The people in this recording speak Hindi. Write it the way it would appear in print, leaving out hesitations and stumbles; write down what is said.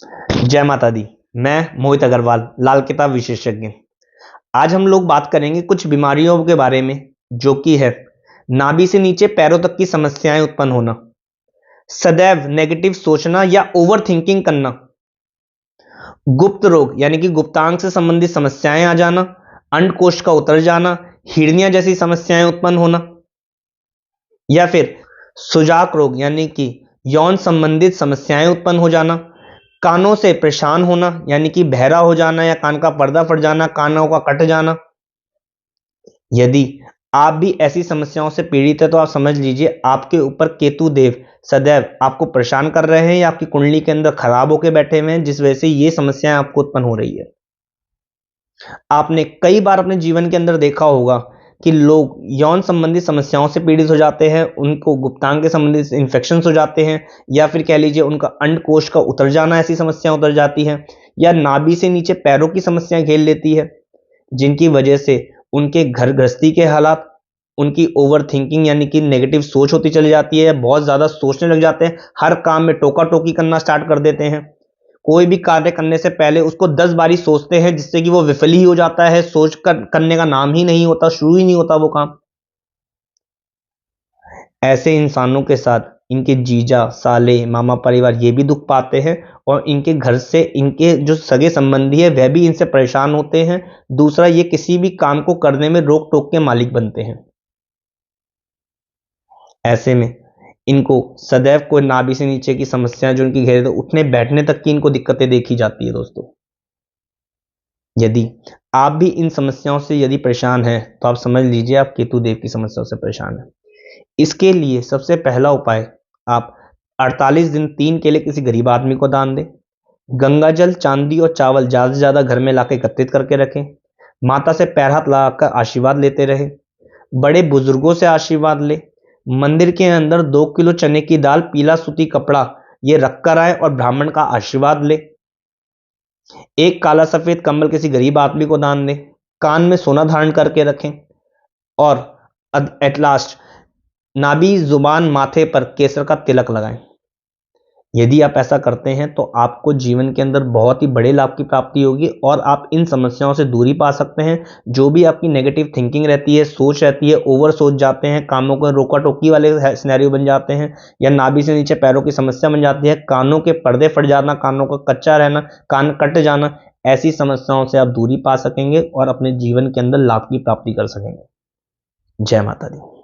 जय माता दी। मैं मोहित अग्रवाल, लाल किताब विशेषज्ञ। आज हम लोग बात करेंगे कुछ बीमारियों के बारे में, जो कि है नाभि से नीचे पैरों तक की समस्याएं उत्पन्न होना, सदैव नेगेटिव सोचना या ओवर थिंकिंग करना, गुप्त रोग यानी कि गुप्तांग से संबंधित समस्याएं आ जाना, अंडकोश का उतर जाना, हिरनिया जैसी समस्याएं उत्पन्न होना, या फिर सुजाक रोग यानी कि यौन संबंधित समस्याएं उत्पन्न हो जाना, कानों से परेशान होना यानी कि बहरा हो जाना या कान का पर्दा फट जाना, कानों का कट जाना। यदि आप भी ऐसी समस्याओं से पीड़ित है तो आप समझ लीजिए आपके ऊपर केतु देव सदैव आपको परेशान कर रहे हैं या आपकी कुंडली के अंदर खराब होकर बैठे हुए हैं, जिस वजह से ये समस्याएं आपको उत्पन्न हो रही है। आपने कई बार अपने जीवन के अंदर देखा होगा कि लोग यौन संबंधित समस्याओं से पीड़ित हो जाते हैं, उनको गुप्तांग के संबंधित इन्फेक्शन हो जाते हैं, या फिर कह लीजिए उनका अंडकोश का उतर जाना, ऐसी समस्याएं उतर जाती हैं, या नाभि से नीचे पैरों की समस्याएं घेर लेती है, जिनकी वजह से उनके घर गृहस्थी के हालात, उनकी ओवर थिंकिंग यानी कि नेगेटिव सोच होती चली जाती है, बहुत ज़्यादा सोचने लग जाते हैं, हर काम में टोका टोकी करना स्टार्ट कर देते हैं, कोई भी कार्य करने से पहले उसको 10 बारी सोचते हैं, जिससे कि वो विफल ही हो जाता है, सोच कर करने का नाम ही नहीं होता, शुरू ही नहीं होता वो काम। ऐसे इंसानों के साथ इनके जीजा, साले, मामा परिवार ये भी दुख पाते हैं, और इनके घर से इनके जो सगे संबंधी है वह भी इनसे परेशान होते हैं। दूसरा, ये किसी भी काम को करने में रोक टोक के मालिक बनते हैं। ऐसे में इनको सदैव कोई नाभि से नीचे की समस्याएं जो इनकी घेरे, तो उठने बैठने तक की इनको दिक्कतें देखी जाती है। दोस्तों, यदि आप भी इन समस्याओं से यदि परेशान हैं तो आप समझ लीजिए आप केतु देव की समस्याओं से परेशान हैं। इसके लिए सबसे पहला उपाय, आप 48 दिन 3 केले किसी गरीब आदमी को दान दें। गंगा जल, चांदी और चावल ज़्यादा से ज़्यादा घर में लाके एकत्रित करके रखें। माता से पैर हाथ लगाकर आशीर्वाद लेते रहें। बड़े बुजुर्गों से आशीर्वाद लें। मंदिर के अंदर 2 किलो चने की दाल, पीला सूती कपड़ा ये रख कर आए और ब्राह्मण का आशीर्वाद लें। एक काला सफेद कंबल किसी गरीब आदमी को दान दें। कान में सोना धारण करके रखें। और एट लास्ट नाभि, जुबान, माथे पर केसर का तिलक लगाएं। यदि आप ऐसा करते हैं तो आपको जीवन के अंदर बहुत ही बड़े लाभ की प्राप्ति होगी और आप इन समस्याओं से दूरी पा सकते हैं। जो भी आपकी नेगेटिव थिंकिंग रहती है, सोच रहती है, ओवर सोच जाते हैं, कामों को रोका टोकी वाले सिनेरियो बन जाते हैं, या नाभि से नीचे पैरों की समस्या बन जाती है, कानों के पर्दे फट जाना, कानों का कच्चा रहना, कान कट जाना, ऐसी समस्याओं से आप दूरी पा सकेंगे और अपने जीवन के अंदर लाभ की प्राप्ति कर सकेंगे। जय माता दी।